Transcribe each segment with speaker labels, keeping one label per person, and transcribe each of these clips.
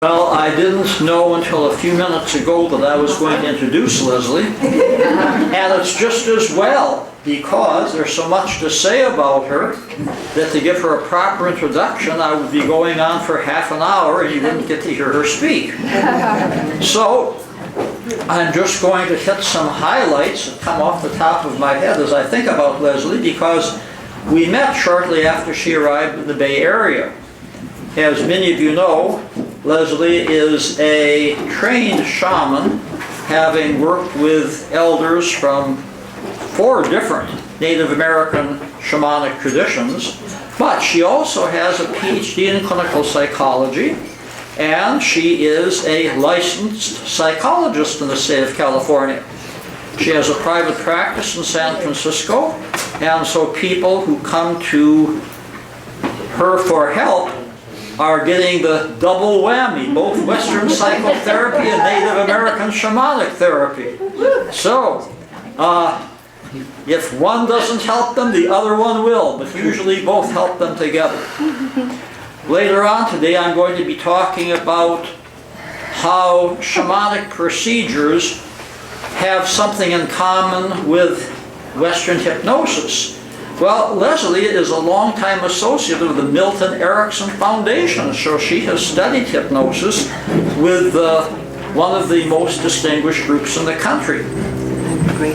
Speaker 1: Well, I didn't know until a few minutes ago that I was going to introduce Leslie, and it's just as well, because there's so much to say about her that to give her a proper introduction I would be going on for half an hour and you wouldn't get to hear her speak. So I'm just going to hit some highlights that come off the top of my head as I think about Leslie, because we met shortly after she arrived in the Bay Area. As many of you know, Leslie is a trained shaman, having worked with elders from 4 different Native American shamanic traditions, but she also has a PhD in clinical psychology, and she is a licensed psychologist in the state of California. She has a private practice in San Francisco, and so people who come to her for help are getting the double whammy, both Western psychotherapy and Native American shamanic therapy. So, if one doesn't help them, the other one will, but usually both help them together. Later on today, I'm going to be talking about how shamanic procedures have something in common with Western hypnosis. Well, Leslie is a longtime associate of the Milton Erickson Foundation, so she has studied hypnosis with one of the most distinguished groups in the country.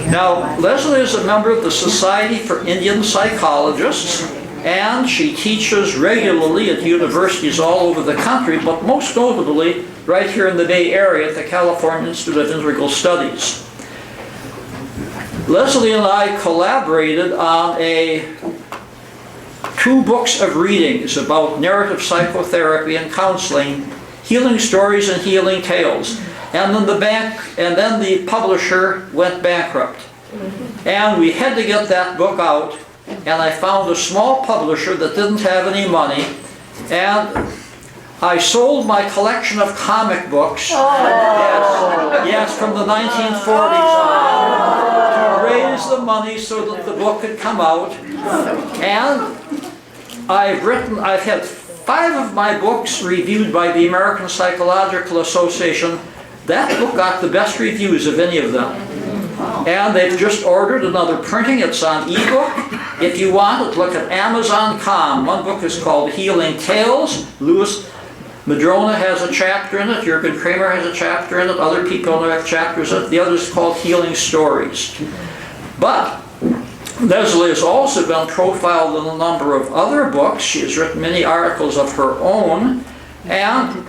Speaker 1: Now, Leslie is a member of the Society for Indian Psychologists, and she teaches regularly at universities all over the country, but most notably right here in the Bay Area at the California Institute of Integral Studies. Leslie and I collaborated on 2 books of readings about narrative psychotherapy and counseling, Healing Stories and Healing Tales. And then the publisher went bankrupt. And we had to get that book out, and I found a small publisher that didn't have any money, and I sold my collection of comic books, yes, from the 1940s, to raise the money so that the book could come out. And I've had 5 of my books reviewed by the American Psychological Association. That book got the best reviews of any of them. And they've just ordered another printing. It's on ebook. If you want it, look at Amazon.com. One book is called Healing Tales. Louis Madrona has a chapter in it. Jürgen Kramer has a chapter in it. Other people have chapters in it. The other is called Healing Stories. But Leslie has also been profiled in a number of other books. She has written many articles of her own. And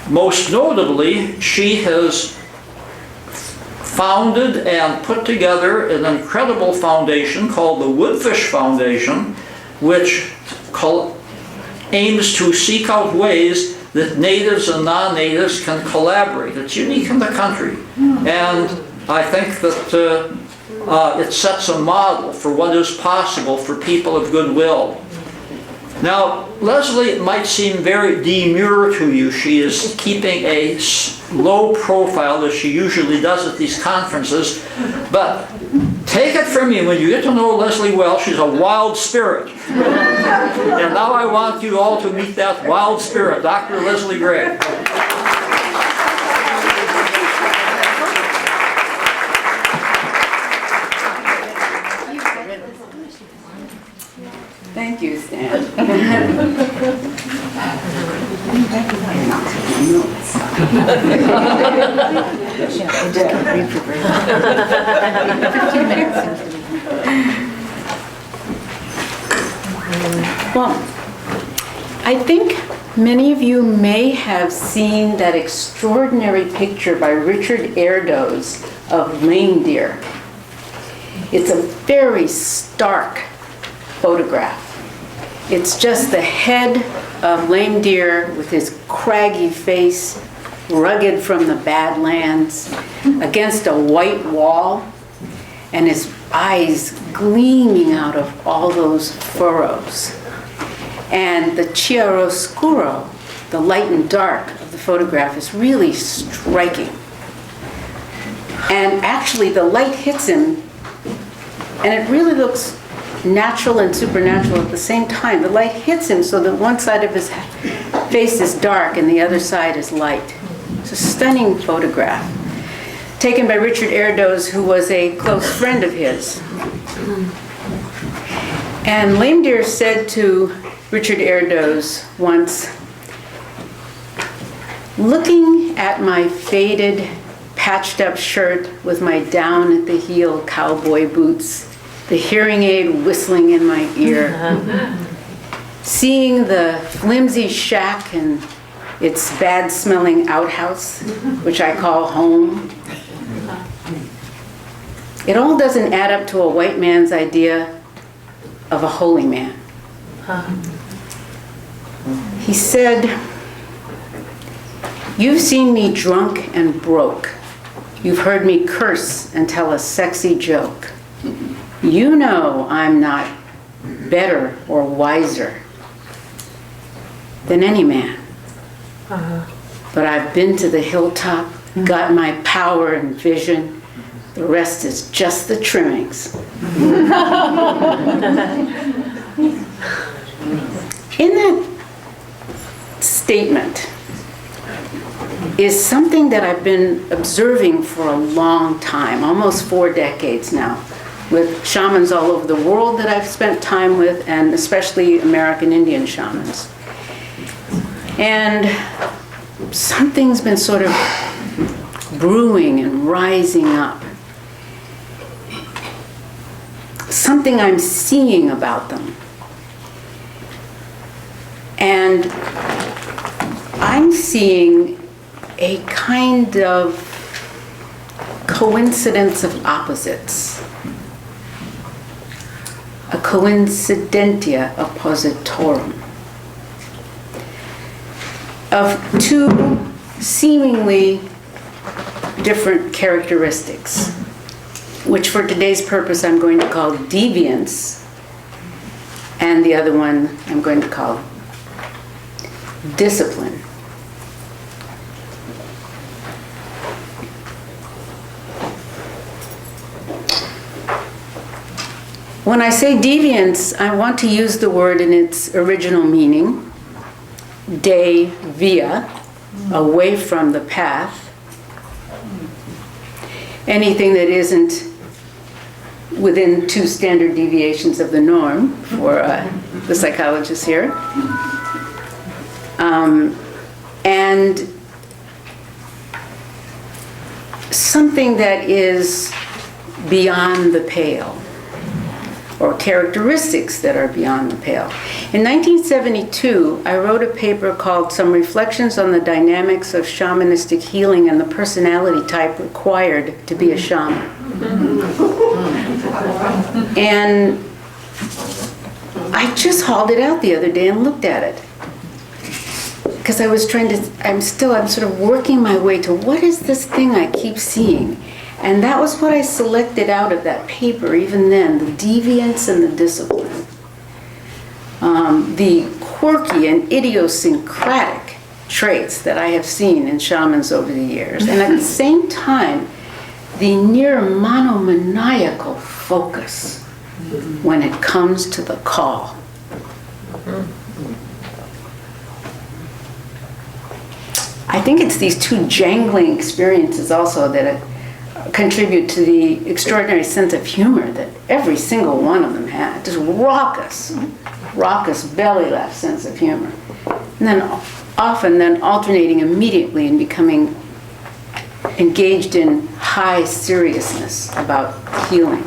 Speaker 1: most notably, she has founded and put together an incredible foundation called the Woodfish Foundation, which aims to seek out ways that natives and non-natives can collaborate. It's unique in the country, and I think that it sets a model for what is possible for people of goodwill. Now, Leslie might seem very demure to you. She is keeping a low profile, as she usually does at these conferences, but take it from me, when you get to know Leslie well, she's a wild spirit. And now I want you all to meet that wild spirit, Dr. Leslie Gray.
Speaker 2: Thank you, Stan. Well, I think many of you may have seen that extraordinary picture by Richard Erdoes of lame deer. It's a very stark photograph. It's just the head of lame deer with his craggy face, rugged from the Badlands, against a white wall, and his eyes gleaming out of all those furrows. And the chiaroscuro, the light and dark of the photograph, is really striking. And actually the light hits him, and it really looks natural and supernatural at the same time. The light hits him so that one side of his face is dark and the other side is light. It's a stunning photograph taken by Richard Erdoes, who was a close friend of his. And Lame Deer said to Richard Erdoes once, "Looking at my faded, patched up shirt with my down at the heel cowboy boots, the hearing aid whistling in my ear, seeing the flimsy shack and its bad smelling outhouse, which I call home, it all doesn't add up to a white man's idea of a holy man." He said, "You've seen me drunk and broke. You've heard me curse and tell a sexy joke. You know I'm not better or wiser than any man. But I've been to the hilltop, got my power and vision. The rest is just the trimmings." In that statement is something that I've been observing for a long time, almost 4 decades now, with shamans all over the world that I've spent time with, and especially American Indian shamans. And something's been sort of brewing and rising up. Something I'm seeing about them. And I'm seeing a kind of coincidence of opposites. A coincidentia oppositorum. Of two seemingly different characteristics, which for today's purpose I'm going to call deviance, and the other one I'm going to call discipline. When I say deviance, I want to use the word in its original meaning, de via, away from the path. Anything that isn't within 2 standard deviations of the norm for the psychologists here. And something that is beyond the pale, or characteristics that are beyond the pale. In 1972, I wrote a paper called "Some Reflections on the Dynamics of Shamanistic Healing and the Personality Type Required to be a Shaman." And I just hauled it out the other day and looked at it. Because I was I'm sort of working my way to what is this thing I keep seeing? And that was what I selected out of that paper, even then, the deviance and the discipline. The quirky and idiosyncratic traits that I have seen in shamans over the years. And at the same time, the near monomaniacal focus when it comes to the call. I think it's these 2 jangling experiences also that contribute to the extraordinary sense of humor that every single one of them had. Just raucous belly laugh sense of humor. And then often alternating immediately and becoming engaged in high seriousness about healing.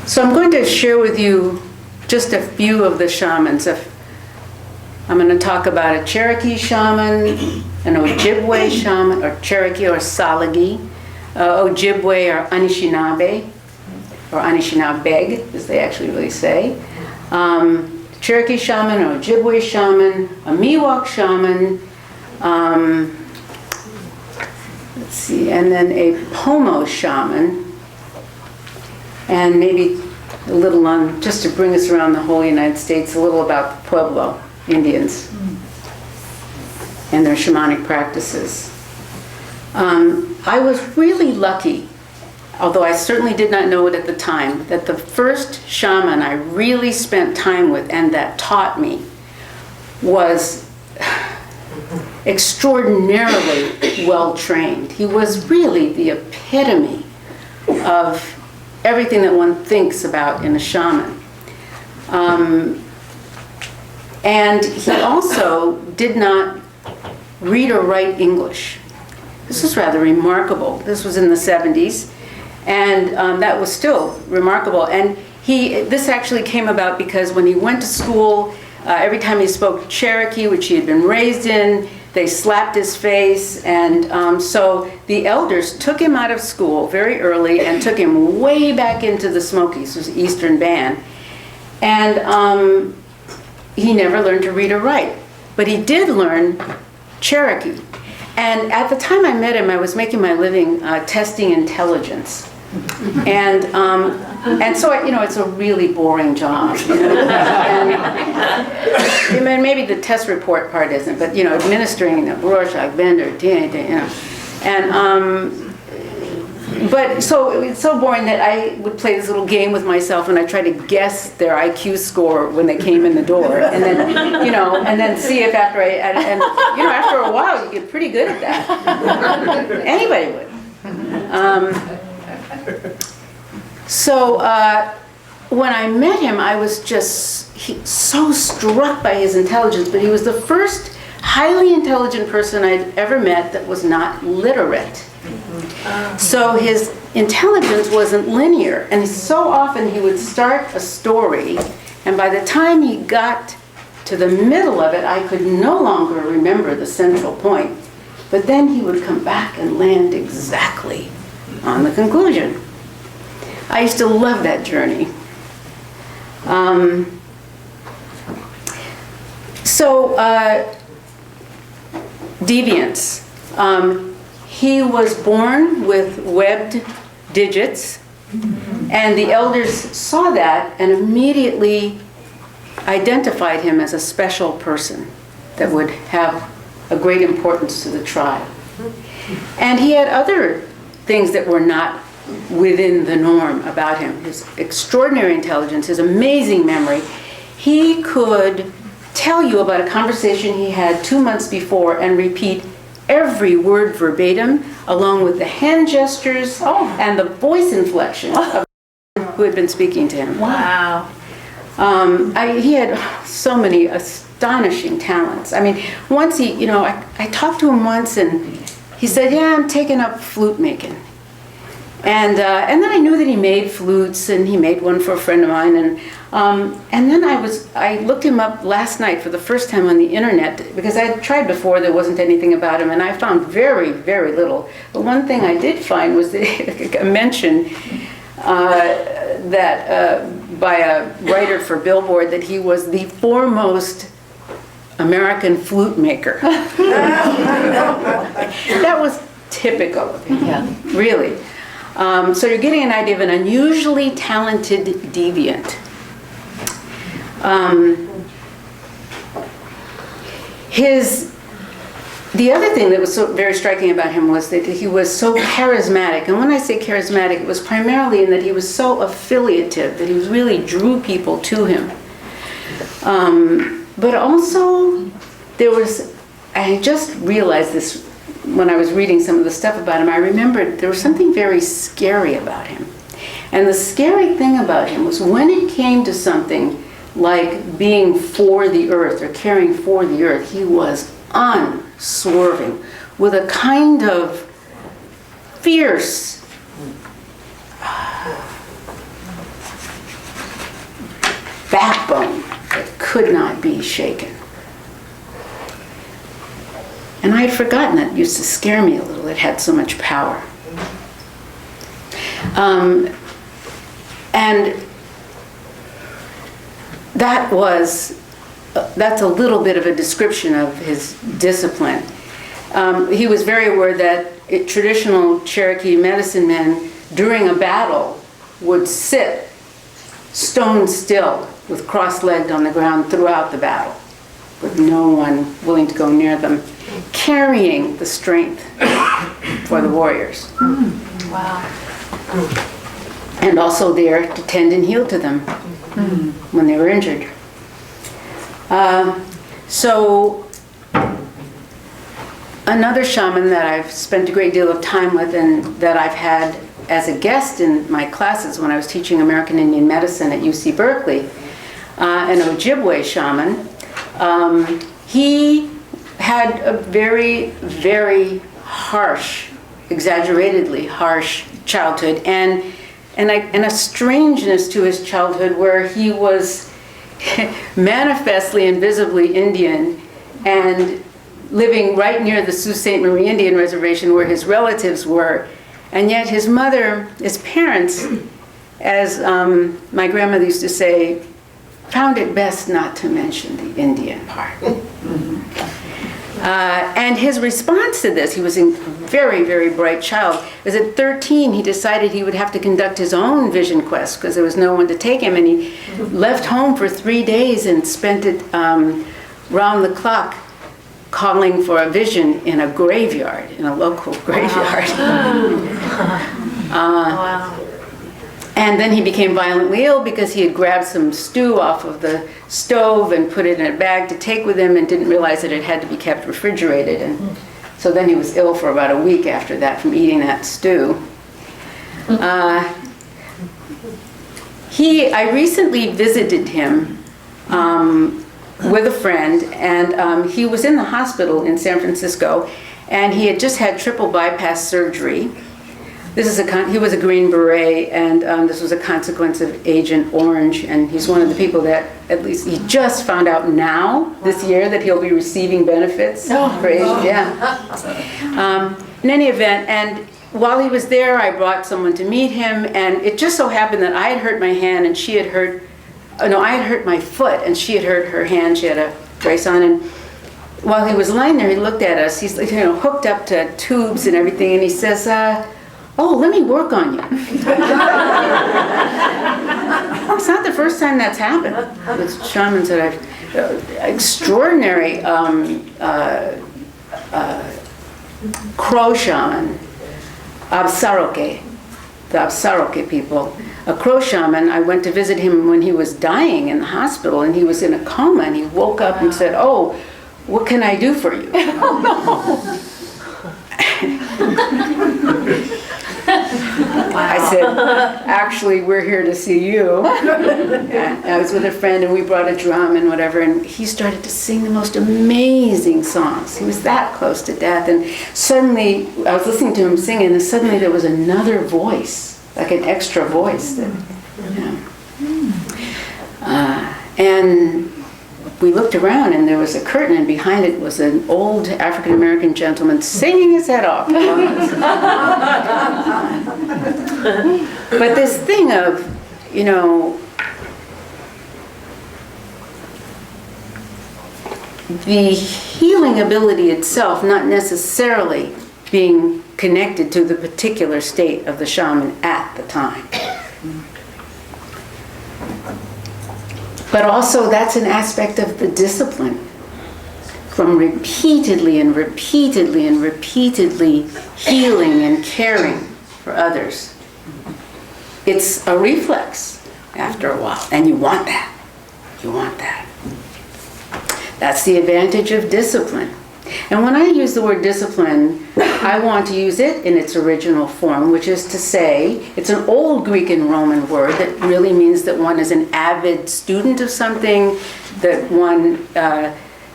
Speaker 2: So I'm going to share with you just a few of the shamans. I'm going to talk about a Cherokee shaman, an Ojibwe shaman, or Cherokee or Salagi, Ojibwe or Anishinaabe, or Anishinaabeg, as they actually really say. Cherokee shaman, an Ojibwe shaman, a Miwok shaman, let's see, and then a Pomo shaman, and maybe a little on, just to bring us around the whole United States, a little about the Pueblo Indians and their shamanic practices. I was really lucky. although I certainly did not know it at the time, that the first shaman I really spent time with and that taught me was extraordinarily well trained. He was really the epitome of everything that one thinks about in a shaman. And he also did not read or write English. This is rather remarkable. This was in the 70s, and that was still remarkable. And this actually came about because when he went to school, every time he spoke Cherokee, which he had been raised in, they slapped his face, and so the elders took him out of school very early and took him way back into the Smokies, it was the Eastern Band, and he never learned to read or write, but he did learn Cherokee. And at the time I met him, I was making my living testing intelligence. And so, it's a really boring job. And maybe the test report part isn't, but, administering the Rorschach, Bender, but so it's so boring that I would play this little game with myself and I try to guess their IQ score when they came in the door, and then and then see if after after a while you get pretty good at that. Anybody would. So when I met him, I was just so struck by his intelligence. But he was the first highly intelligent person I'd ever met that was not literate. So his intelligence wasn't linear, and so often he would start a story, and by the time he got to the middle of it, I could no longer remember the central point. But then he would come back and land exactly on the conclusion. I used to love that journey. Deviance. He was born with webbed digits, and the elders saw that and immediately identified him as a special person that would have a great importance to the tribe. And he had other things that were not within the norm about him. His extraordinary intelligence, his amazing memory. He could tell you about a conversation he had 2 months before and repeat every word verbatim, along with the hand gestures and the voice inflection of who had been speaking to him.
Speaker 3: Wow.
Speaker 2: He had so many astonishing talents. I mean, once I talked to him once and he said, "Yeah, I'm taking up flute making." And then I knew that he made flutes, and he made one for a friend of mine. And then I looked him up last night for the first time on the internet, because I had tried before, there wasn't anything about him, and I found very, very little. But one thing I did find was a mention by a writer for Billboard that he was the foremost American flute maker. That was typical of him, really. So you're getting an idea of an unusually talented deviant. The other thing that was so very striking about him was that he was so charismatic. And when I say charismatic, it was primarily in that he was so affiliative, that he really drew people to him. But also, I just realized this when I was reading some of the stuff about him. I remembered there was something very scary about him. And the scary thing about him was when it came to something like being for the earth or caring for the earth, he was unswerving with a kind of fierce backbone that could not be shaken. And I had forgotten that. It used to scare me a little. It had so much power. And that's a little bit of a description of his discipline. He was very aware that traditional Cherokee medicine men during a battle would sit stone still with cross-legged on the ground throughout the battle, with no one willing to go near them, carrying the strength for the warriors.
Speaker 3: Wow.
Speaker 2: and also there to tend and heal to them when they were injured. So another shaman that I've spent a great deal of time with and that I've had as a guest in my classes when I was teaching American Indian medicine at UC Berkeley, an Ojibwe shaman, he had a very, very harsh, exaggeratedly harsh childhood, and a strangeness to his childhood where he was manifestly and visibly Indian and living right near the Sault Ste. Marie Indian Reservation where his relatives were. And yet his parents, as my grandmother used to say, found it best not to mention the Indian part. And his response to this, he was a very, very bright child, was at 13 he decided he would have to conduct his own vision quest because there was no one to take him, and he left home for 3 days and spent it round the clock calling for a vision in a graveyard, in a local graveyard.
Speaker 3: Wow.
Speaker 2: And then he became violently ill because he had grabbed some stew off of the stove and put it in a bag to take with him and didn't realize that it had to be kept refrigerated. And so then he was ill for about a week after that from eating that stew. I recently visited him with a friend, and he was in the hospital in San Francisco, and he had just had triple bypass surgery. He was a Green Beret, and this was a consequence of Agent Orange, and he's one of the people that, at least he just found out now, this year, that he'll be receiving benefits for Agent, in any event, and while he was there, I brought someone to meet him, and it just so happened that I had hurt my hand, and she had hurt, I had hurt my foot, and she had hurt her hand. She had a brace on, and while he was lying there, he looked at us. He's hooked up to tubes and everything, and he says, "Oh, let me work on you." It's not the first time that's happened with shamans that I've extraordinary Crow shaman, Absaroke, the Absaroke people. A Crow shaman, I went to visit him when he was dying in the hospital, and he was in a coma, and he woke up and said, "Oh, what can I do for you?" I said, "Actually, we're here to see you." And I was with a friend, and we brought a drum and whatever, and he started to sing the most amazing songs. He was that close to death, and suddenly, I was listening to him singing, and suddenly there was another voice, like an extra voice. That, and we looked around, and there was a curtain, and behind it was an old African-American gentleman singing his head off. But this thing of, the healing ability itself not necessarily being connected to the particular state of the shaman at the time. But also that's an aspect of the discipline from repeatedly and repeatedly and repeatedly healing and caring for others. It's a reflex after a while, and you want that. You want that. That's the advantage of discipline. And when I use the word discipline, I want to use it in its original form, which is to say, it's an old Greek and Roman word that really means that one is an avid student of something, that one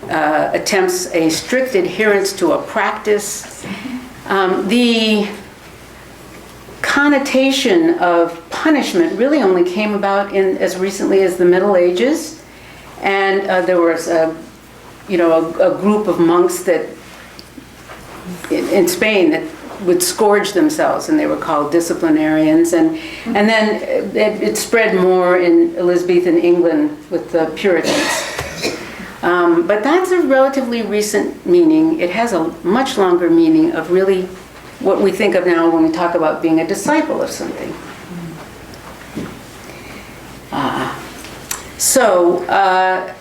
Speaker 2: attempts a strict adherence to a practice. The connotation of punishment really only came about in as recently as the Middle Ages, and there was a group of monks that in Spain that would scourge themselves, and they were called disciplinarians, and then it spread more in Elizabethan England with the Puritans. But that's a relatively recent meaning. It has a much longer meaning of really what we think of now when we talk about being a disciple of something.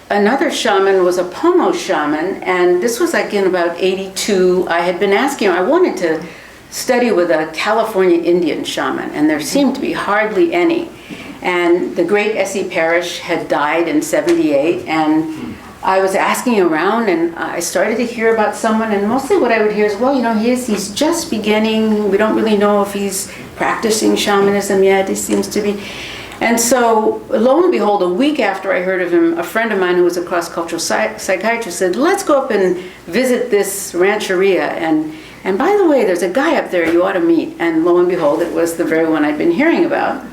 Speaker 2: Another shaman was a Pomo shaman, and this was like in about 82. I had been asking him, I wanted to study with a California Indian shaman, and there seemed to be hardly any. And the great S.E. Parrish had died in '78, and I was asking around, and I started to hear about someone, and mostly what I would hear is, well, you know, he's just beginning. We don't really know if he's practicing shamanism yet. He seems to be. And so, lo and behold, a week after I heard of him, a friend of mine who was a cross-cultural psychiatrist said, let's go up and visit this rancheria. And by the way, there's a guy up there you ought to meet. And lo and behold, it was the very one I'd been hearing about.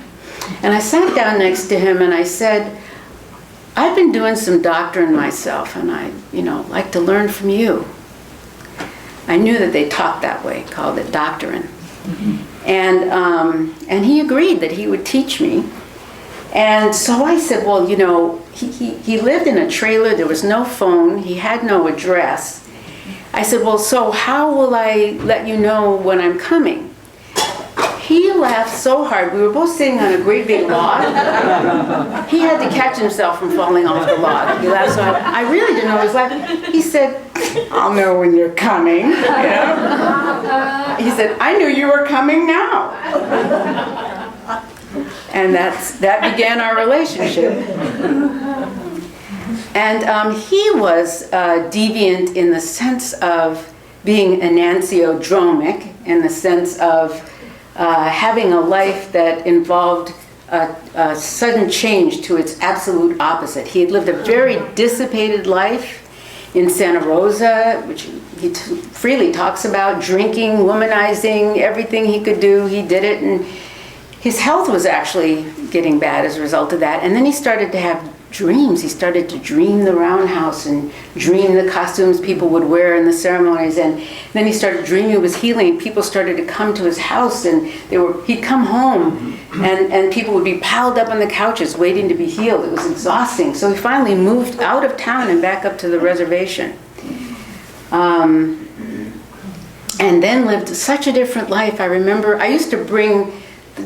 Speaker 2: And I sat down next to him and I said, I've been doing some doctrine myself, and I, like to learn from you. I knew that they talked that way, called it doctrine. Mm-hmm. And he agreed that he would teach me. And so I said, well, he lived in a trailer, there was no phone, he had no address. I said, well, so how will I let you know when I'm coming? He laughed so hard. We were both sitting on a great big log. He had to catch himself from falling off the log. He laughed so hard. I really didn't know what he was laughing. He said, I'll know when you're coming. He said, I knew you were coming now. And that began our relationship. And he was deviant in the sense of being enantiodromic, in the sense of having a life that involved a sudden change to its absolute opposite. He had lived a very dissipated life in Santa Rosa, which he freely talks about, drinking, womanizing, everything he could do, he did it. And his health was actually getting bad as a result of that. And then he started to have dreams. He started to dream the roundhouse and dream the costumes people would wear in the ceremonies. And then he started dreaming he was healing. People started to come to his house, and he'd come home, and people would be piled up on the couches waiting to be healed. It was exhausting. So he finally moved out of town and back up to the reservation. And then lived such a different life. I remember I used to bring,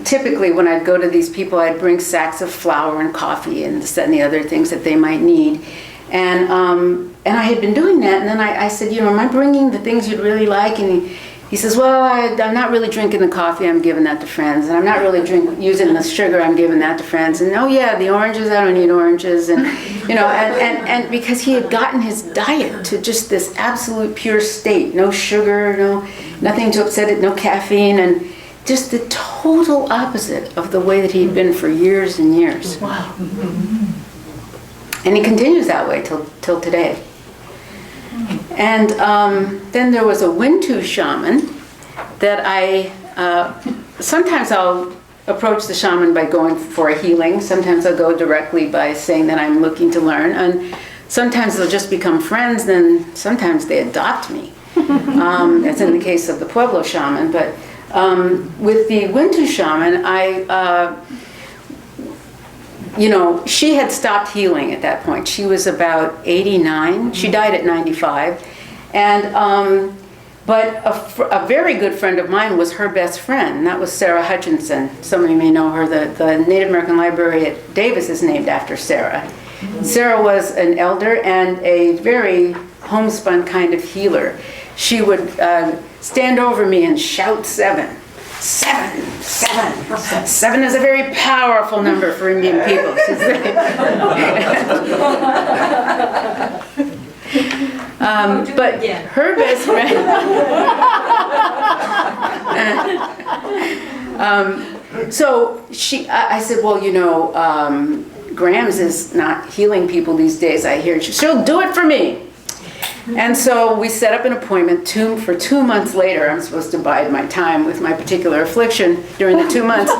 Speaker 2: typically when I'd go to these people, I'd bring sacks of flour and coffee and this, that, and the other things that they might need. And I had been doing that, and then I said, am I bringing the things you'd really like? And he says, well, I'm not really drinking the coffee, I'm giving that to friends. And I'm not really using the sugar, I'm giving that to friends. And oh yeah, the oranges, I don't need oranges. And, and because he had gotten his diet to just this absolute pure state, no sugar, nothing to upset it, no caffeine, and just the total opposite of the way that he'd been for years and years.
Speaker 3: Wow.
Speaker 2: And he continues that way till today. And then there was a Wintu shaman that sometimes I'll approach the shaman by going for a healing. Sometimes I'll go directly by saying that I'm looking to learn. And sometimes they'll just become friends, then sometimes they adopt me. That's in the case of the Pueblo shaman. But with the Wintu shaman, she had stopped healing at that point. She was about 89. She died at 95. And, but a very good friend of mine was her best friend, and that was Sarah Hutchinson. Some of you may know her. The Native American Library at Davis is named after Sarah. Sarah was an elder and a very homespun kind of healer. She would stand over me and shout 7. 7, 7. 7 is a very powerful number for Indian people. But her best friend. So I said, well, Grams is not healing people these days, I hear. She'll do it for me. And so we set up an appointment for 2 months later. I'm supposed to bide my time with my particular affliction during the 2 months.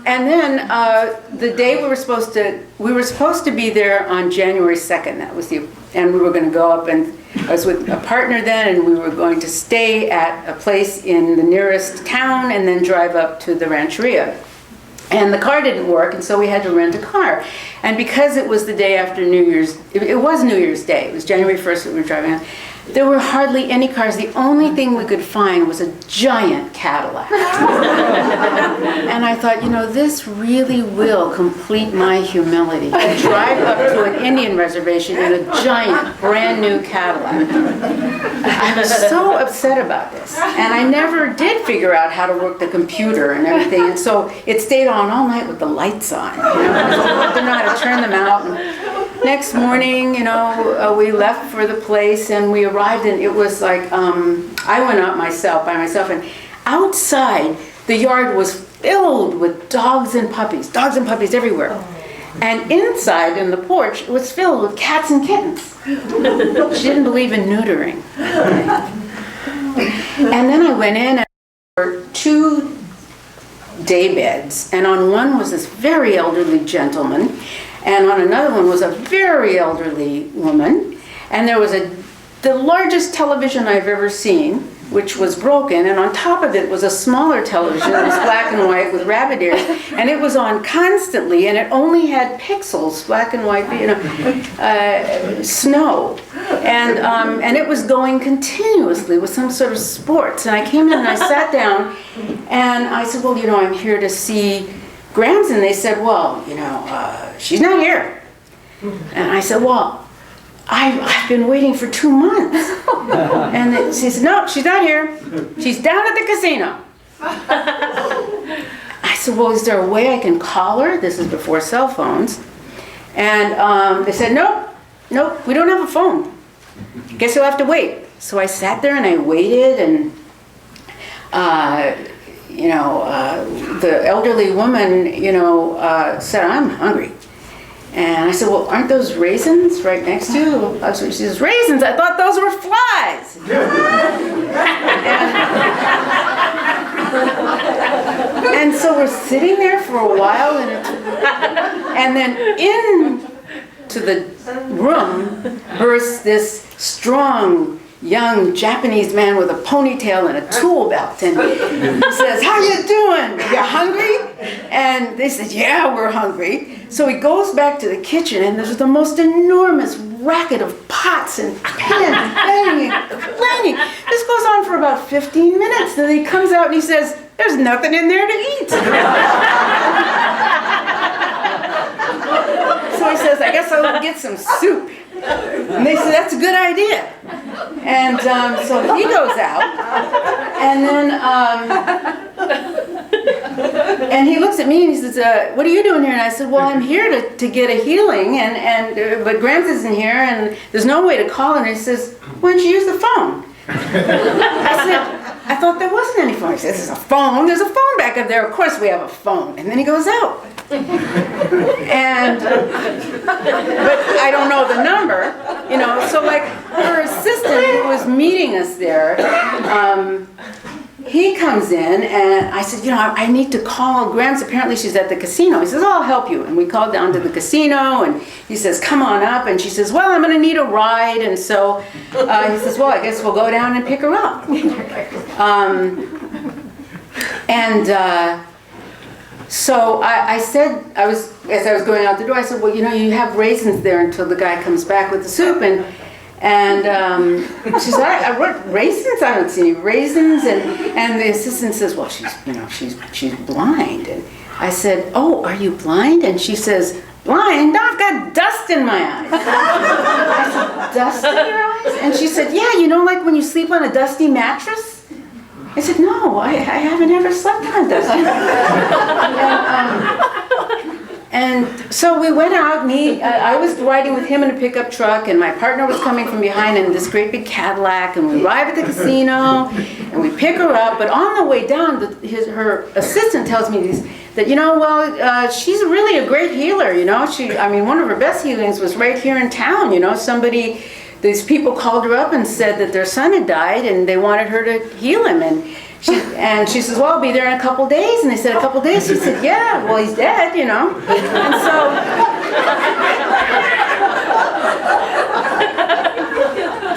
Speaker 2: And then the day we were supposed to be there on January 2nd. And we were going to go up, and I was with a partner then, and we were going to stay at a place in the nearest town and then drive up to the rancheria. And the car didn't work, and so we had to rent a car. And because it was the day after New Year's, it was New Year's Day. It was January 1st that we were driving on. There were hardly any cars. The only thing we could find was a giant Cadillac. And I thought, you know, this really will complete my humility. To drive up to an Indian reservation in a giant, brand new Cadillac. I was so upset about this. And I never did figure out how to work the computer and everything. And so it stayed on all night with the lights on. You know? I didn't know how to turn them out. And next morning, you know, we left for the place and we arrived and it was like, I went out by myself, and outside the yard was filled with dogs and puppies everywhere. And inside in the porch, it was filled with cats and kittens. She didn't believe in neutering. And then I went in and there were 2 day beds, and on one was this very elderly gentleman, and on another one was a very elderly woman, and there was the largest television I've ever seen, which was broken, and on top of it was a smaller television that was black and white with rabbit ears, and it was on constantly, and it only had pixels, black and white, you know, snow, and it was going continuously with some sort of sports. And I came in and I sat down, and I said, well, you know, I'm here to see Grams, and they said, well, you know, she's not here. And I said, well, I've been waiting for 2 months. And she said, no, she's not here. She's down at the casino. I said, well, is there a way I can call her? This is before cell phones. And they said, nope, we don't have a phone. Guess you'll have to wait. So I sat there and I waited, and you know, the elderly woman, you know, said, I'm hungry. And I said, well, aren't those raisins right next to you? She says, raisins? I thought those were flies. And so we're sitting there for a while, and then into the room bursts this strong, young Japanese man with a ponytail and a tool belt, and he says, how you doing? You hungry? And they said, yeah, we're hungry. So he goes back to the kitchen, and there's the most enormous racket of pots and pans banging. This goes on for about 15 minutes, and then he comes out and he says, there's nothing in there to eat. So he says, I guess I'll get some soup. And they said, that's a good idea. And so he goes out, and then and he looks at me and he says, what are you doing here? And I said, well, I'm here to get a healing, but Grams isn't here, and there's no way to call her. And he says, why don't you use the phone? I said, I thought there wasn't any phone. He says, there's a phone. There's a phone back up there. Of course we have a phone. And then he goes out. And but I don't know the number, you know. So like her assistant who was meeting us there, he comes in, and I said, you know, I need to call Grams. Apparently she's at the casino. He says, oh, I'll help you. And we called down to the casino, and he says, come on up. And she says, well, I'm going to need a ride. And so he says, well, I guess we'll go down and pick her up. So I said, as I was going out the door, I said, well, you know, you have raisins there until the guy comes back with the soup. And she said, I wrote raisins? I don't see any raisins. And the assistant says, well, she's blind. And I said, oh, are you blind? And she says, blind? No, I've got dust in my eyes. I said, dust in your eyes? And she said, yeah, you know, like when you sleep on a dusty mattress? I said, no, I haven't ever slept on a dusty mattress. And so we went out, I was riding with him in a pickup truck, and my partner was coming from behind in this great big Cadillac, and we arrive at the casino, and we pick her up, but on the way down, her assistant tells me that, you know, well, she's really a great healer, you know. One of her best healings was right here in town, you know. These people called her up and said that their son had died, and they wanted her to heal him, and she says, well, I'll be there in a couple days. And they said, a couple days? She said, yeah, well, he's dead, you know. And so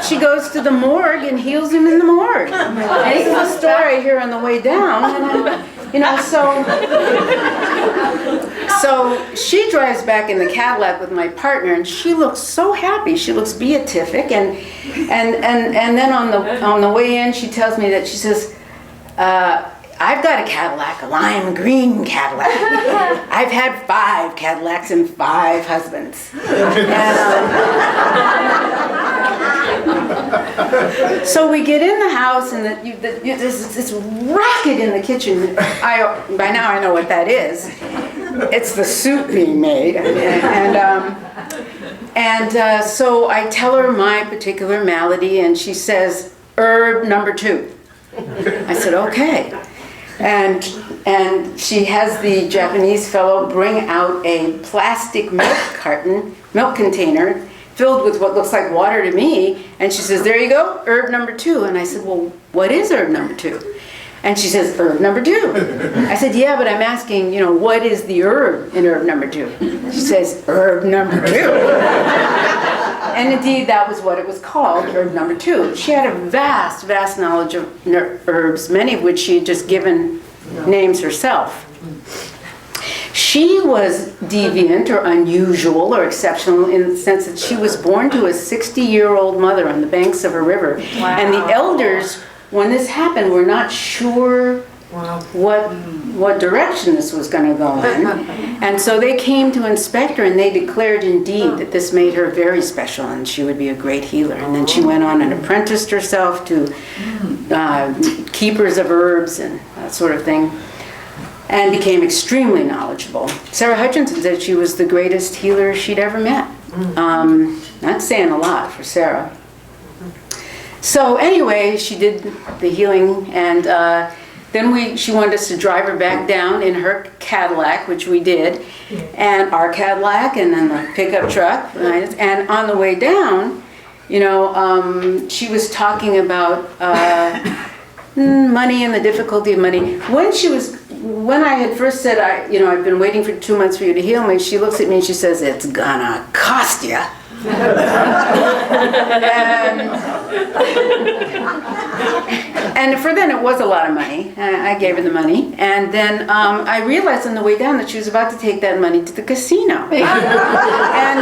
Speaker 2: she goes to the morgue and heals him in the morgue. And this is a story I hear on the way down. And, you know, so So she drives back in the Cadillac with my partner, and she looks so happy. She looks beatific, and then on the way in, she tells me that she says, "I've got a Cadillac, a lime green Cadillac. I've had 5 Cadillacs and 5 husbands." So we get in the house, and there's this racket in the kitchen. By now I know what that is. It's the soup being made, so I tell her my particular malady, and she says, "Herb number 2." I said, "Okay." And she has the Japanese fellow bring out a plastic milk container filled with what looks like water to me, and she says, "There you go, herb number 2." And I said, "Well, what is herb number 2?" And she says, "Herb number 2." I said, "Yeah, but I'm asking, what is the herb in herb number 2?" She says, "Herb number 2." And indeed, that was what it was called, herb number 2. She had a vast, vast knowledge of herbs, many of which she had just given names herself. She was deviant or unusual or exceptional in the sense that she was born to a 60-year-old mother on the banks of a river. Wow. And the elders, when this happened, were not sure what direction this was going to go in. And so they came to inspect her, and they declared indeed that this made her very special and she would be a great healer. And then she went on and apprenticed herself to keepers of herbs and that sort of thing, and became extremely knowledgeable. Sarah Hutchinson said she was the greatest healer she'd ever met. That's saying a lot for Sarah. So anyway, she did the healing, and then she wanted us to drive her back down in her Cadillac, which we did, and our Cadillac, and then the pickup truck. Right? And on the way down, she was talking about money and the difficulty of money. When I had first said, I've been waiting for 2 months for you to heal me, she looks at me and she says, "It's gonna cost you." And for then it was a lot of money. I gave her the money, and then I realized on the way down that she was about to take that money to the casino. And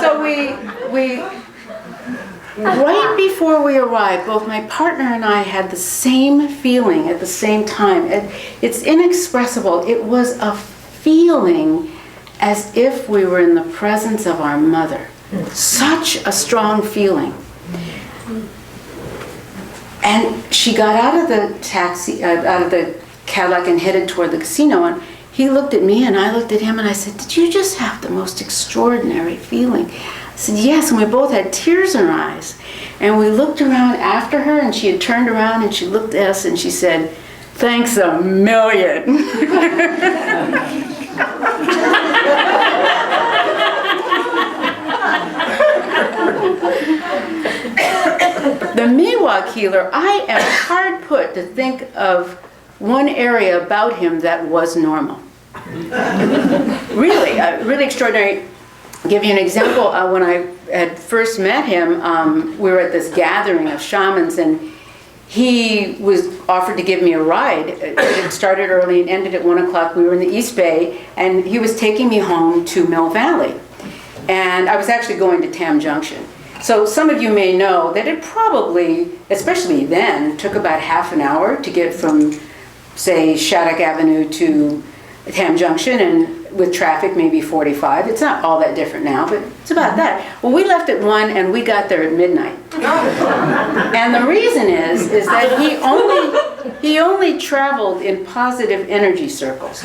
Speaker 2: so we right before we arrived, both my partner and I had the same feeling at the same time. It's inexpressible. It was a feeling as if we were in the presence of our mother. Such a strong feeling. And she got out of the Cadillac and headed toward the casino, and he looked at me and I looked at him, and I said, "Did you just have the most extraordinary feeling?" I said, "Yes," and we both had tears in our eyes. And we looked around after her, and she had turned around and she looked at us and she said, "Thanks a million." The Miwok healer, I am hard put to think of one area about him that was normal. Really extraordinary. I'll give you an example. When I had first met him, we were at this gathering of shamans, and he was offered to give me a ride. It started early and ended at 1 o'clock. We were in the East Bay, and he was taking me home to Mill Valley. And I was actually going to Tam Junction. So some of you may know that it probably, especially then, took about half an hour to get from, say, Shattuck Avenue to Tam Junction, and with traffic maybe 45. It's not all that different now, but it's about that. Well, we left at 1 and we got there at midnight. And the reason is that he only traveled in positive energy circles.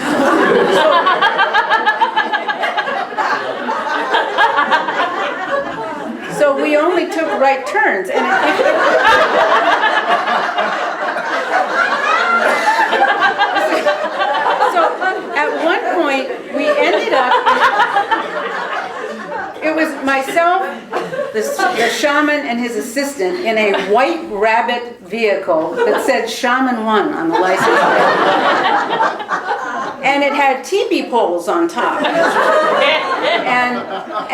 Speaker 2: So we only took right turns, and so at one point we ended up. It was myself, the shaman, and his assistant in a white rabbit vehicle that said "Shaman 1" on the license plate. And it had teepee poles on top.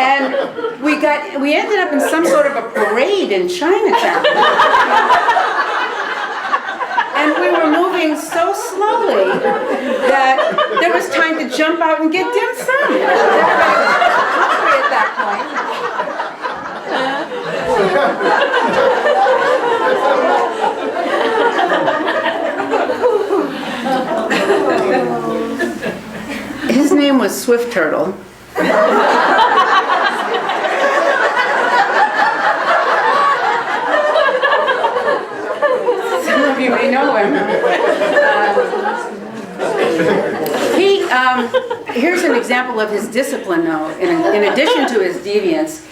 Speaker 2: And we ended up in some sort of a parade in Chinatown. And we were moving so slowly that there was jump out and get dim sum. Hungry at that point. His name was Swift Turtle. Some of you may know him. Here's an example of his discipline, though. In addition to his deviance,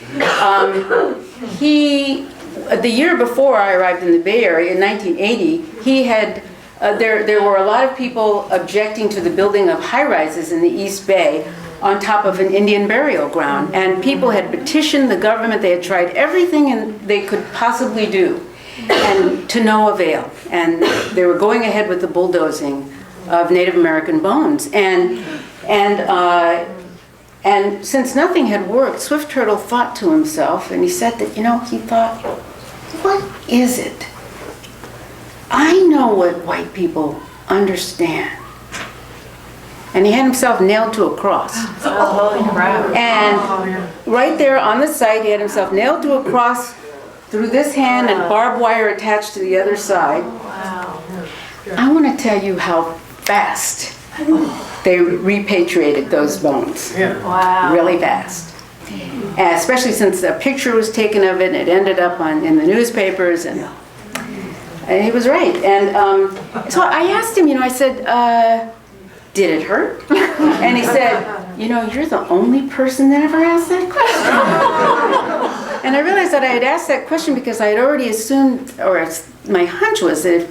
Speaker 2: the year before I arrived in the Bay Area, in 1980, he had there were a lot of people objecting to the building of high-rises in the East Bay on top of an Indian burial ground, and people had petitioned the government. They had tried everything they could possibly do, and to no avail. And they were going ahead with the bulldozing of Native American bones. And since nothing had worked, Swift Turtle thought to himself, and he said that, he thought, what is it? I know what white people understand. And he had himself nailed to a cross.
Speaker 3: Oh, holy crap.
Speaker 2: And right there on the site, he had himself nailed to a cross through this hand and barbed wire attached to the other side.
Speaker 3: Wow.
Speaker 2: I want to tell you how fast they repatriated those bones.
Speaker 3: Wow.
Speaker 2: Really fast. And especially since a picture was taken of it and it ended up in the newspapers, and he was right. And so I asked him, I said, did it hurt? And he said, you're the only person that ever asked that question. And I realized that I had asked that question because I had already assumed, or my hunch was that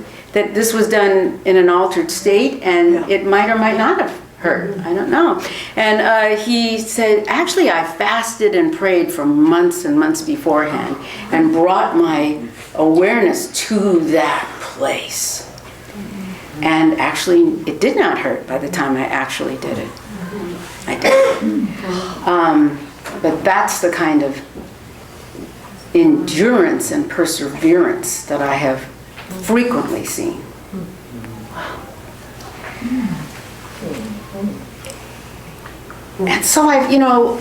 Speaker 2: this was done in an altered state, and it might or might not have hurt. I don't know. And he said, actually, I fasted and prayed for months and months beforehand and brought my awareness to that place. And actually, it did not hurt by the time I actually did it. I did. But that's the kind of endurance and perseverance that I have frequently seen. And so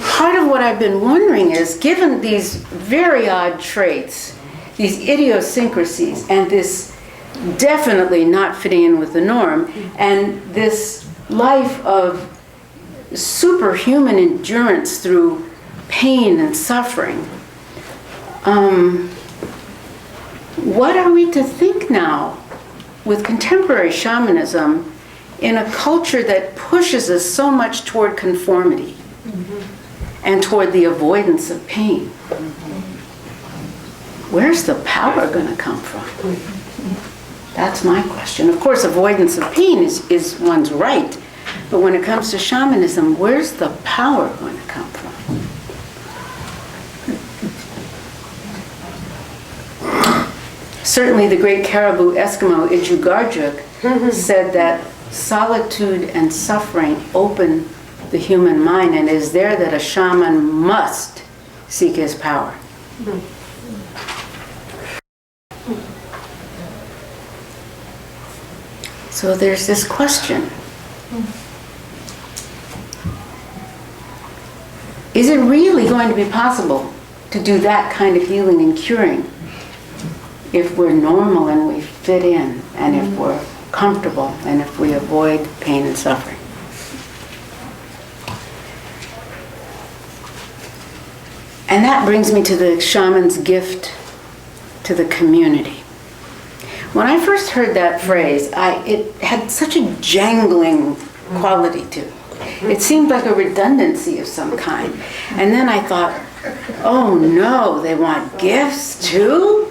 Speaker 2: part of what I've been wondering is, given these very odd traits, these idiosyncrasies, and this definitely not fitting in with the norm, and this life of superhuman endurance through pain and suffering, what are we to think now with contemporary shamanism in a culture that pushes us so much toward conformity and toward the avoidance of pain? Where's the power going to come from? That's my question. Of course, avoidance of pain is one's right, but when it comes to shamanism, where's the power going to come from? Certainly the great Caribou Eskimo Inge said that solitude and suffering open the human mind, and it is there that a shaman must seek his power. So there's this question. Is it really going to be possible to do that kind of healing and curing if we're normal and we fit in, and if we're comfortable, and if we avoid pain and suffering? And that brings me to the shaman's gift to the community. When I first heard that phrase, it had such a jangling quality to it. It seemed like a redundancy of some kind. And then I thought, oh no, they want gifts too?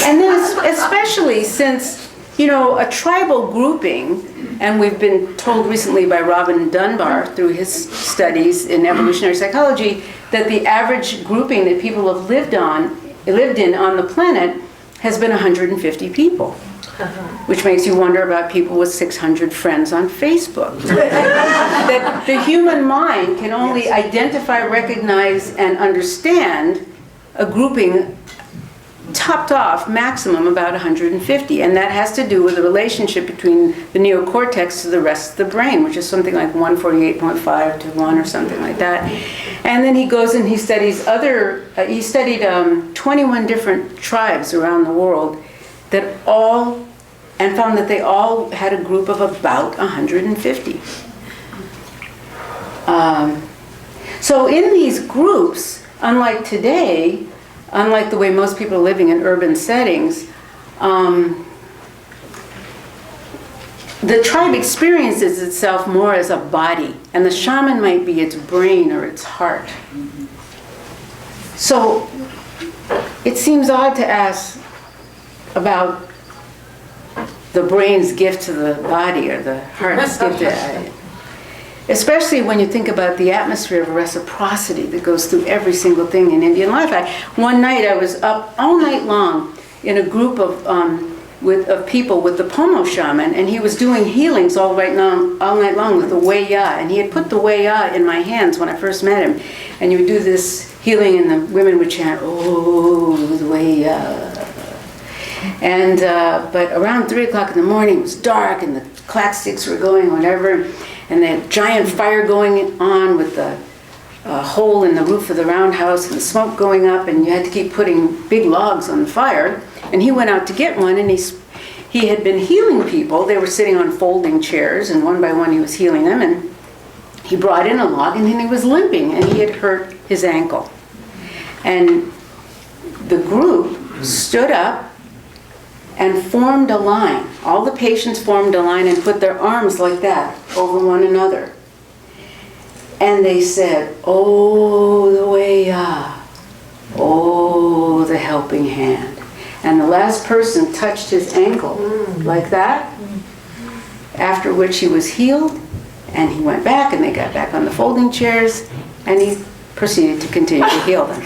Speaker 2: And then especially since, a tribal grouping, and we've been told recently by Robin Dunbar through his studies in evolutionary psychology that the average grouping that people have lived in on the planet has been 150 people. Which makes you wonder about people with 600 friends on Facebook. That the human mind can only identify, recognize, and understand a grouping topped off maximum about 150, and that has to do with the relationship between the neocortex to the rest of the brain, which is something like 148.5 to 1 or something like that. And then he goes and he studies he studied 21 different tribes around the world that all, and found that they all had a group of about 150. So in these groups, unlike today, unlike the way most people are living in urban settings, the tribe experiences itself more as a body, and the shaman might be its brain or its heart. So it seems odd to ask about the brain's gift to the body or the heart's gift to especially when you think about the atmosphere of reciprocity that goes through every single thing in Indian life. One night I was up all night long in a group of people with the Pomo shaman, and he was doing healings all night long with the Wei Ya, and he had put the Wei Ya in my hands when I first met him, and you would do this healing and the women would chant, "Oh, the Wei Ya." And but around 3 o'clock in the morning it was dark and the clack sticks were going, whatever, and the giant fire going on with the hole in the roof of the roundhouse and the smoke going up, and you had to keep putting big logs on the fire. And he went out to get one, and he had been healing people. They were sitting on folding chairs, and one by one he was healing them, and he brought in a log, and then he was limping, and he had hurt his ankle. And the group stood up and formed a line. All the patients formed a line and put their arms like that over one another. And they said, "Oh, the Wei Ya, oh, the helping hand." And the last person touched his ankle like that, after which he was healed, and he went back, and they got back on the folding chairs, and he proceeded to continue to heal them.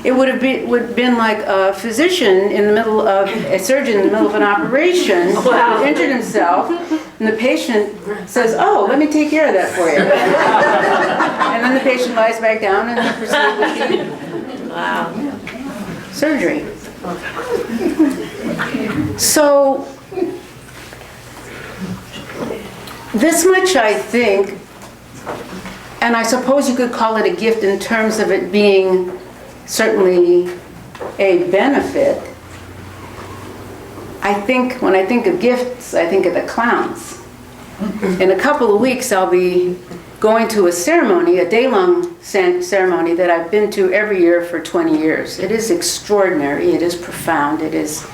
Speaker 2: It would have been like a physician in the middle of, a surgeon in the middle of an operation, injured himself, and the patient says, "Oh, let me take care of that for you." And then the patient lies back down and they proceed with the surgery. So, this much I think, and I suppose you could call it a gift in terms of it being certainly a benefit. I think, when I think of gifts, I think of the clowns. In a couple of weeks, I'll be going to a ceremony, a day-long ceremony that I've been to every year for 20 years. It is extraordinary, it is profound, it is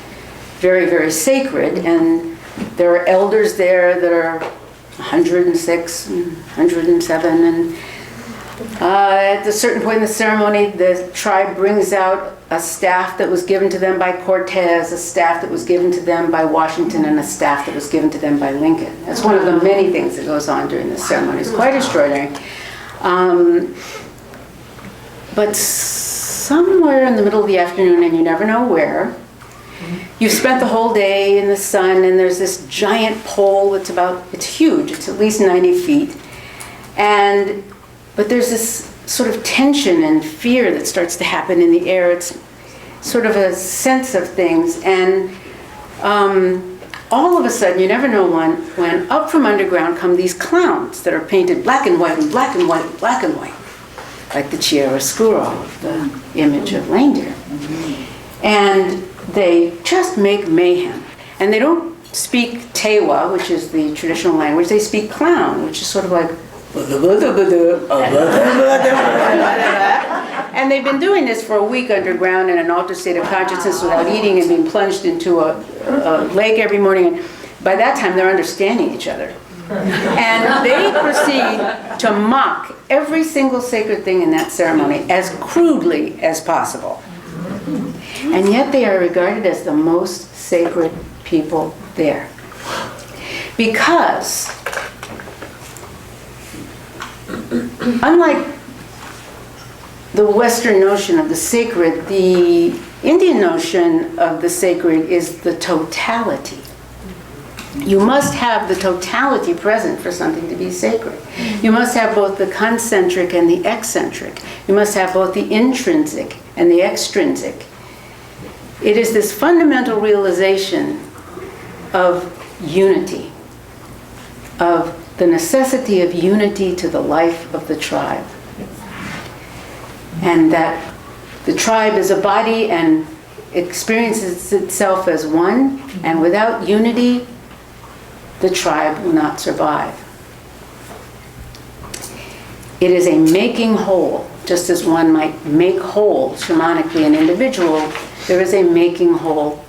Speaker 2: very, very sacred, and there are elders there that are 106 and 107, and at a certain point in the ceremony, the tribe brings out a staff that was given to them by Cortez, a staff that was given to them by Washington, and a staff that was given to them by Lincoln. That's one of the many things that goes on during this ceremony. It's quite extraordinary. But somewhere in the middle of the afternoon, and you never know where, you've spent the whole day in the sun, and there's this giant pole it's huge, it's at least 90 feet. But there's this sort of tension and fear that starts to happen in the air. It's sort of a sense of things. And all of a sudden, you never know when up from underground come these clowns that are painted black and white and black and white and black and white, like the chiaroscuro, the image of reindeer. And they just make mayhem. And they don't speak Tewa, which is the traditional language. They speak clown, which is sort of like and they've been doing this for a week underground in an altered state of consciousness without eating and being plunged into a lake every morning. And by that time, they're understanding each other. And they proceed to mock every single sacred thing in that ceremony as crudely as possible. And yet they are regarded as the most sacred people there. Because unlike the Western notion of the sacred, the Indian notion of the sacred is the totality. You must have the totality present for something to be sacred. You must have both the concentric and the eccentric. You must have both the intrinsic and the extrinsic. It is this fundamental realization of unity, of the necessity of unity to the life of the tribe. And that the tribe is a body and experiences itself as one, and without unity, the tribe will not survive. It is a making whole, just as one might make whole shamanically an individual, there is a making whole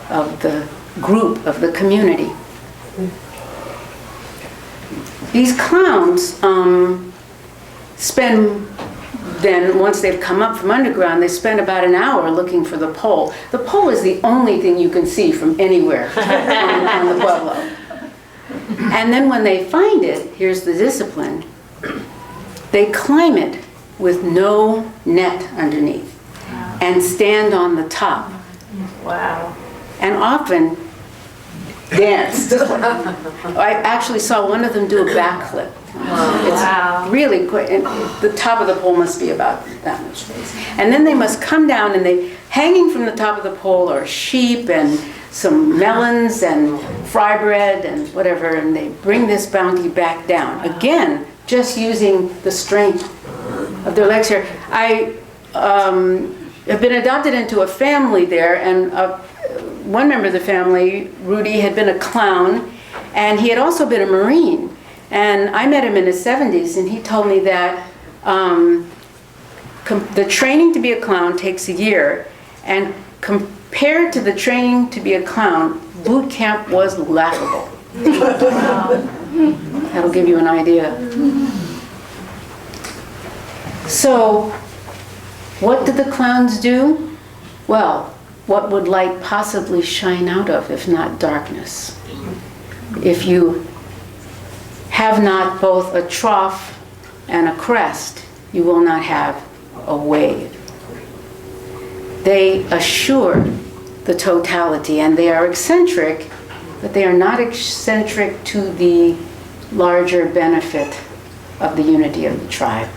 Speaker 2: of the group, of the community. These clowns spend, then once they've come up from underground, they spend about an hour looking for the pole. The pole is the only thing you can see from anywhere on the pueblo. And then when they find it, here's the discipline, they climb it with no net underneath and stand on the top.
Speaker 3: Wow.
Speaker 2: And often dance. I actually saw one of them do a backflip.
Speaker 3: Wow.
Speaker 2: It's really quick. And the top of the pole must be about that much space. And then they must come down, and hanging from the top of the pole are sheep and some melons and fry bread and whatever, and they bring this bounty back down. Again, just using the strength of their legs here. I have been adopted into a family there, and one member of the family, Rudy, had been a clown, and he had also been a Marine. And I met him in his 70s, and he told me that the training to be a clown takes a year, and compared to the training to be a clown, boot camp was laughable. That'll give you an idea. So, what did the clowns do? Well, what would light possibly shine out of if not darkness? If you have not both a trough and a crest, you will not have a wave. They assure the totality, and they are eccentric, but they are not eccentric to the larger benefit of the unity of the tribe.